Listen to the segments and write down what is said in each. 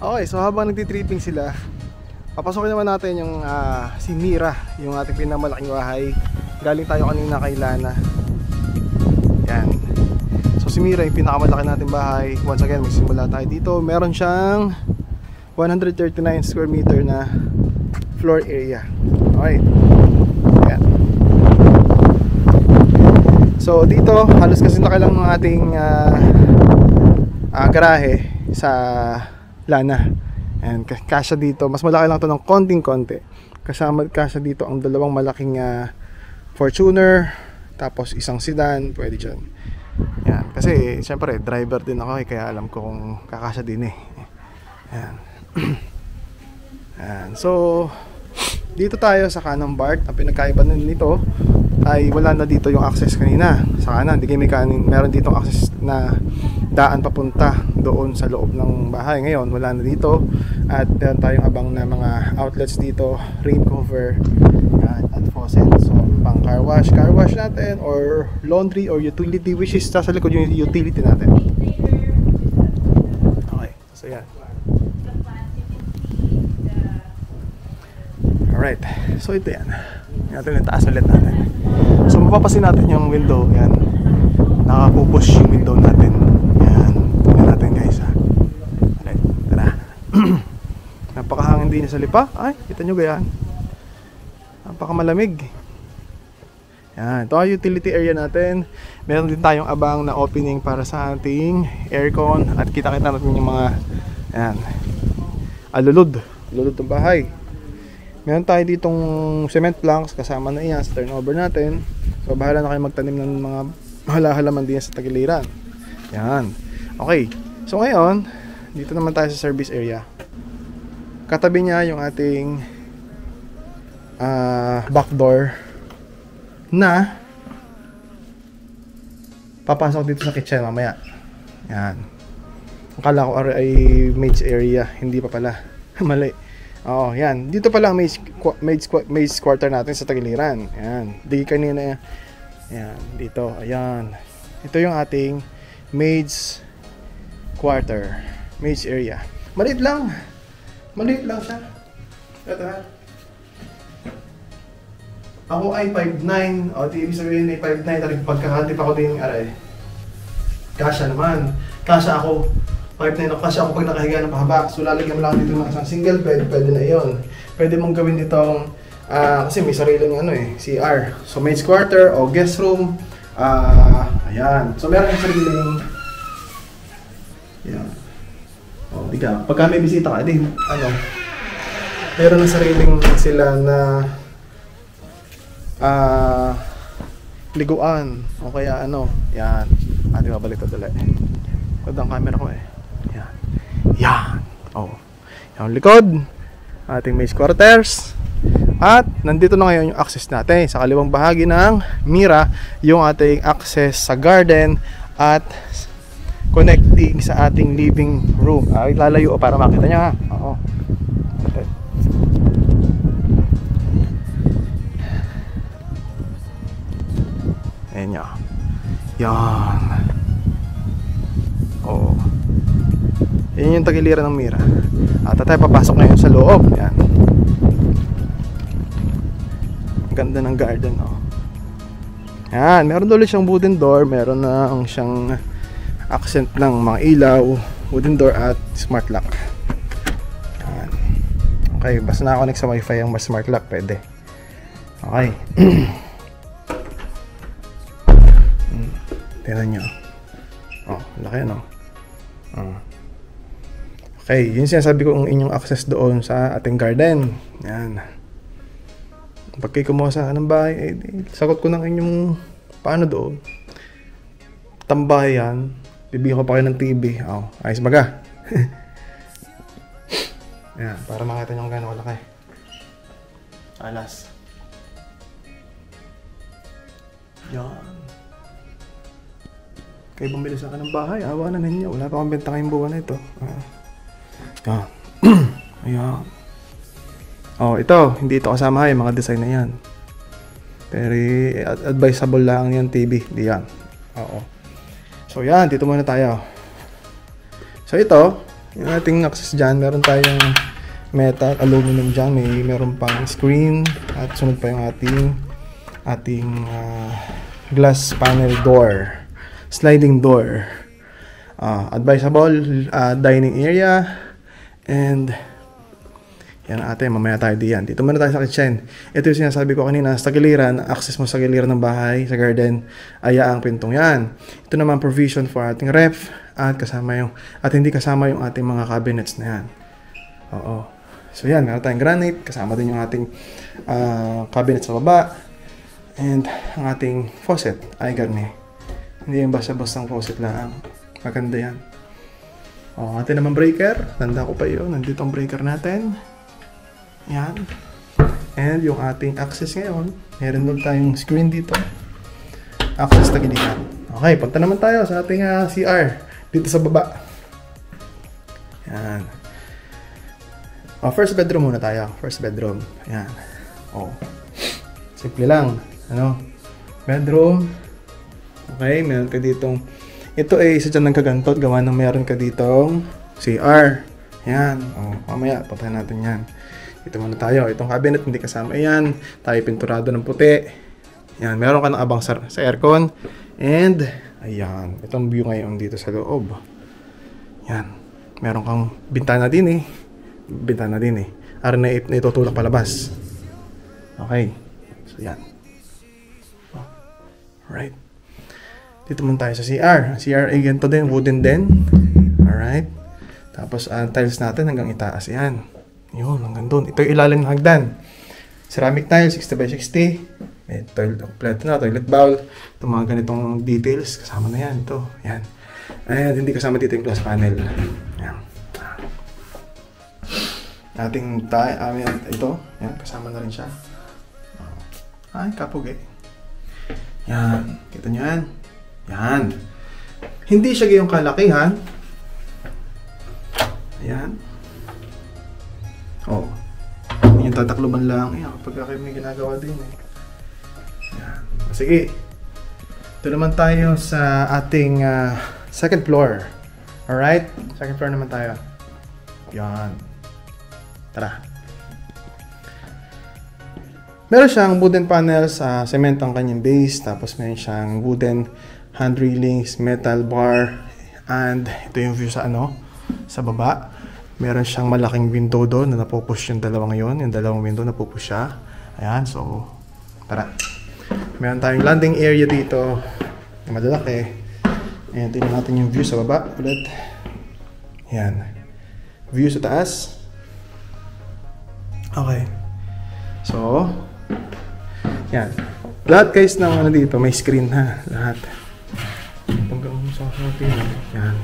Okay, so habang nagtitripping sila, papasokin naman natin yung si Mira, yung ating pinamalaking bahay. Galing tayo kanina kay Lana. Yan. So si Mira yung pinakamalaki nating bahay. Once again, magsimula tayo dito. Meron siyang 139 square meter na floor area. Okay. Yan. So dito, halos kasi laki lang ng ating garahe sa Lana. And kasya dito, mas malaki lang to ng konting-konti. Kasama kasya dito ang dalawang malaking Fortuner, tapos isang sedan, pwede dyan. Yan, kasi syempre driver din ako kaya alam ko kung kakasya din eh. Yan. Yan. So dito tayo sa kanang BART. Ang pinagkaiba nito ay wala na dito yung access kanina. Sa kanan, di may kanin, meron dito access na daan papunta doon sa loob ng bahay. Ngayon wala na dito. At meron tayong abang na mga outlets dito, rain cover at faucet. So pang car wash natin, or laundry or utility, which is sa likod yung utility natin. Okay, so yan. Alright, so ito yan. Natin yung taas ulit natin. So mapapasin natin yung window. Yan, nakapupush yung window natin. Yan, tingnan natin guys ha. Alright, tara. Napakahangin din sa lipa. Ay, kita nyo ganyan. Napakamalamig. Yan, ito ang utility area natin. Meron din tayong abang na opening para sa ating aircon. At kita-kita natin yung mga yan, lulod ng bahay. Meron tayo ditong cement planks, kasama na iyan sa turnover natin. So bahala na kayo magtanim ng mga halaman din sa tagiliran. Yan. Okay, so ngayon dito naman tayo sa service area. Katabi niya yung ating back door na papasok dito sa kitchen mamaya. Yan. Akala ko ay maid's area, hindi pa pala. Mali. Oo, yan. Dito pala ang maid's quarter natin sa tagiliran. Yan. Di kanina. Yan, dito. Ayan. Ito yung ating maid's quarter. Maid's area. Maliit lang. Maliit lang siya. Ito ha. Ako ay 5'9". O, ibig sabihin ay 5'9". Tarig pagkakantip ako din aray. Kasya naman. Kasya ako. 5'9" ako. Kasya ako pag nakahiga ng pahaba. So lalagyan mo lang dito ng isang single bed. Pwede na yun. Pwede mong gawin ditong kasi may sariling CR. So maid's quarter o guest room. Ayan. So meron yung sariling yan. O, di ka. Pagka may bisita ka, meron ng sariling sila na liguan. O kaya yan. Ating babalik ito dali. Ito ang camera ko eh. Yan. Yan. Oh. Yung likod. Ating maid's quarters. At nandito na ngayon yung access natin. Sa kaliwang bahagi ng Mira, yung ating access sa garden at connecting sa ating living room. Lalayo para makita niya ha. Oo. Okay. Ayan niya. Yan. Oo. Yan yung tagiliran ng Mira. At tayo papasok ngayon sa loob. Yan. Ang ganda ng garden. Oh. Yan. Meron ulit siyang wooden door. Meron na siyang accent ng mga ilaw, wooden door at smart lock. Yan. Okay. Basta nakakonect sa wifi ang smart lock. Pwede. Okay. Tingnan nyo. Oh, laki ano. Okay, yun sinasabi ko ang inyong access doon sa ating garden. Yan. Pag kayo kumuha sa ng bahay, sagot ko ng inyong paano doon. Tambayan. Bibigyan ko pa kayo ng TV. Oh, ayos baga. Yan, para makita nyo kung gano'n kalaki. Alas. Yan. Kayo bumili sa akin ng bahay, awa na ninyo. Wala pa akong benta ngayong buwan na ito. Yan. Ayan. Oh, ito. Hindi ito kasama yung mga design na yan. Very advisable lang yan TV. Di yan. Oo. So yan, dito muna tayo. So ito, Yung ating access dyan, meron tayong metal, aluminum dyan. Meron pang screen. At sunod pa yung ating glass panel door. Sliding door. Advisable dining area. And yan ate, mamaya tayo diyan. Dito muna tayo sa kitchen. Ito yung sinasabi ko kanina, sa giliran, access mo sa giliran ng bahay, sa garden, aya ang pintong yan. Ito naman provision for ating ref at hindi kasama yung ating mga cabinets na yan. Oo. So yan, meron tayong granite, kasama din yung ating cabinet sa baba. And ang ating faucet ay garni. Hindi yung basta-bastang faucet lang. Maganda yan. Atin naman breaker. Tanda ko pa yun. Nandito ang breaker natin. Yan. And yung ating access ngayon, meron doon tayong screen dito. Access na giliran. Okay, punta naman tayo sa ating CR. Dito sa baba. Yan. First bedroom muna tayo. First bedroom. Yan. Simple lang. Bedroom. Okay, meron ka ditong ito ay isa dyan ng kagantot. Gawa ng meron ka ditong CR. Yan. Mamaya, puntahan natin yan. Ito muna tayo. Itong cabinet, hindi kasama yan. Tayo pinturado ng puti. Yan. Meron ka ng abang sa aircon. And, ayan. Itong view ngayon dito sa loob. Yan. Meron kang bintana din eh. Ara na itutulak palabas. Okay. So, yan. Alright. Dito muna tayo sa CR. CR ay ganito din. Wooden din. Alright. Tapos, tiles natin hanggang itaas. Yan. Yun, hanggang doon. Ito yung ilalim ng hagdan. Ceramic tile, 60 by 60. May toilet bowl. Itong mga ganitong details, kasama na yan. Ito, yan. And hindi kasama dito yung glass panel. Yan. Ating ito, yan, kasama na rin siya. Ay, kapog eh. Yan. Kita nyo yan? Yan. Hindi siya gayong kalakihan. Ayan. Yung tatakloban lang. Ayan, kapag kayo may ginagawa din eh. Ayan. Sige. Ito naman tayo sa ating second floor. Alright? Second floor naman tayo. Yan. Tara. Meron siyang wooden panels, cement ang kanyang base. Tapos meron siyang wooden hand railings, metal bar. And ito yung view sa sa baba. Meron siyang malaking window doon na napupush yung dalawang yon. Yung dalawang window napupush siya. Ayan, so tara. Meron tayong landing area dito na malalaki. Ayan, tingnan natin yung view sa baba ulit. Ayan. View sa taas. Okay. So, yan. Lahat guys ng dito may screen ha. Lahat. Hanggang sa yan.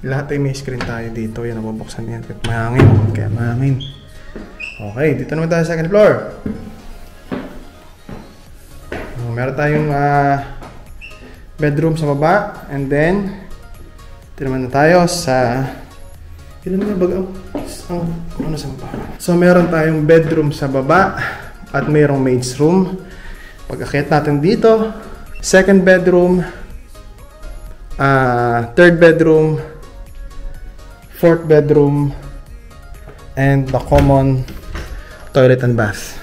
Lahat ay may screen tayo dito. Yan, nabubuksan yan. Kaya mahangin. Okay, dito naman tayo sa second floor. Meron tayong bedroom sa baba. And then, dito naman na tayo sa... Ilan na baga? Ano sa baba? So, meron tayong bedroom sa baba. At mayroong maid's room. Pag-akyat natin dito, second bedroom, third bedroom, fourth bedroom, and the common toilet and bath.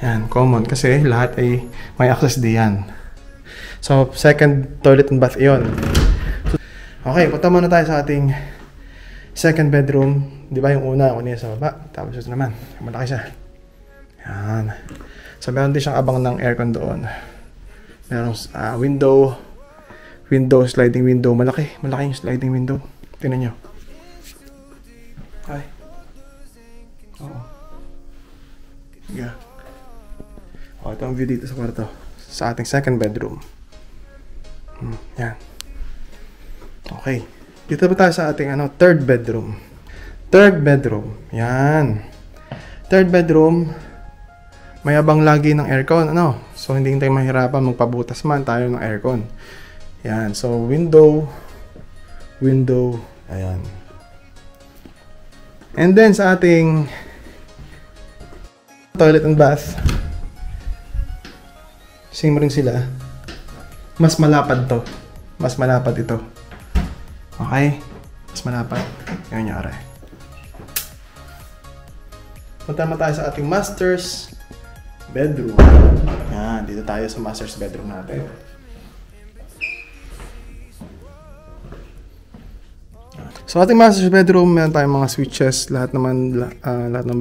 Yan, common kasi lahat ay may access diyan. So, second toilet and bath iyon. Okay, punta muna tayo sa ating second bedroom. Di ba yung una sa baba? Tapos ito naman, malaki siya. Yan. So, meron din siyang abang ng aircon doon. Merong sliding window. Malaki yung sliding window. Tingnan nyo. Ay. Oo. Yeah. Ito ang view dito sa kwarto. Sa ating second bedroom. Yan. Okay. Dito pa tayo sa ating third bedroom. Third bedroom. Yan. Third bedroom. May abang lagi ng aircon. So, hindi tayo mahirapan magpabutas man tayo ng aircon. Yan. So, window. Ayan. And then, sa ating toilet and bath, same rin sila. Mas malapad to. Mas malapad ito. Okay? Mas malapad. Yung nangyari. Punta naman tayo sa ating master's bedroom. Yan, dito tayo sa master's bedroom natin. So ating master's bedroom, meron tayong mga switches, lahat ng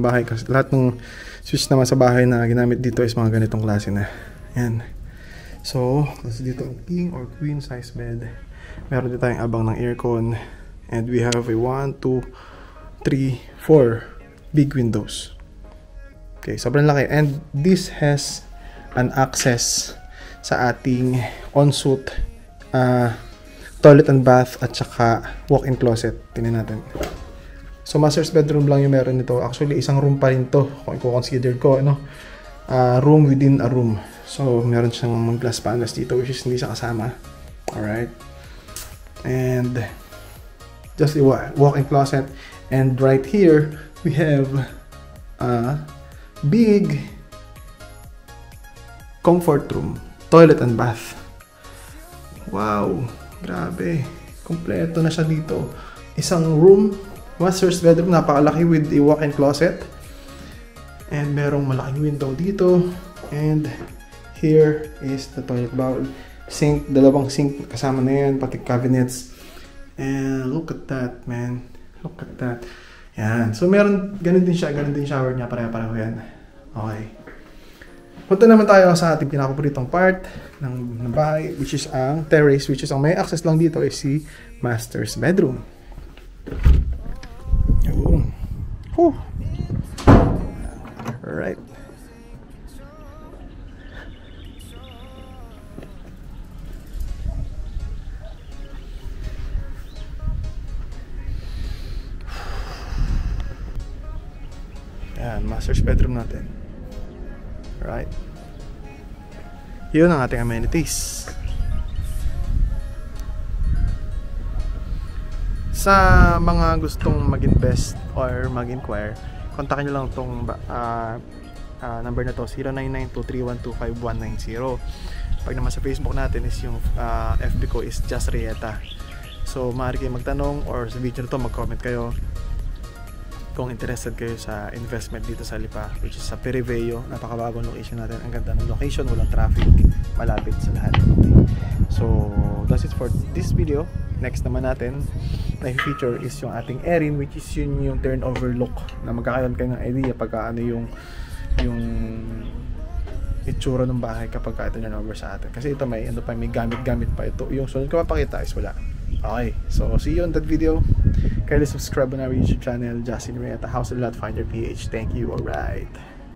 bahay, lahat ng switch naman sa bahay na ginamit dito is mga ganitong klase na. Yan. So, kasi dito ang king or queen size bed. Meron din tayong abang ng aircon. And we have a 1, 2, 3, 4 big windows. Okay, sobrang laki. And this has an access sa ating ensuite, toilet and bath at saka walk-in closet. Tingnan natin. So master's bedroom lang yung meron nito. Actually isang room pa rin to kung i-consider ko, ano, room within a room. So meron siyang mga glass panels dito which is hindi siya kasama. Alright. And just a walk-in closet. And right here we have a big comfort room, toilet and bath. Wow. Grabe, kompleto na siya dito. Isang room, master's bedroom, napakalaki with a walk-in closet. And merong malaking window dito. And here is the toilet bowl. Sink, dalawang sink kasama na yan, pati cabinets. And look at that, man. Look at that. Yan. So meron, ganun din siya, ganun din shower niya, pareho-pareho yan. Okay. Punta naman tayo sa ating pinakapaboritong part ng bahay, which is ang terrace, which is ang may access lang dito is si master's bedroom. Yun. Whew. Alright. Yan, master's bedroom natin. Right. Yun ang ating amenities. Sa mga gustong mag-invest or mag-inquire, kontakin nyo lang itong number na to, 0992-312-5190. Pag naman sa Facebook natin is yung FB ko is Just Rieta. So maaari kayo magtanong or sa video na to mag-comment kayo kung interested kayo sa investment dito sa Lipa, which is sa Periveo. Napakabagong location natin. Ang ganda ng location, walang traffic, malapit sa lahat. Okay. So that's it for this video. Next naman natin na feature is yung ating Erin, which is yun yung turnover look, na magkakaroon kayo ng idea pagka ano yung itsura ng bahay kapag ito turnover sa atin. Kasi ito may ano pa, may gamit-gamit pa ito. Yung sunod ko mapakita is wala. Okay, so see you on that video. Kindly subscribe on our YouTube channel, Justin Rieta, House of Lot Finder PH. Thank you, alright.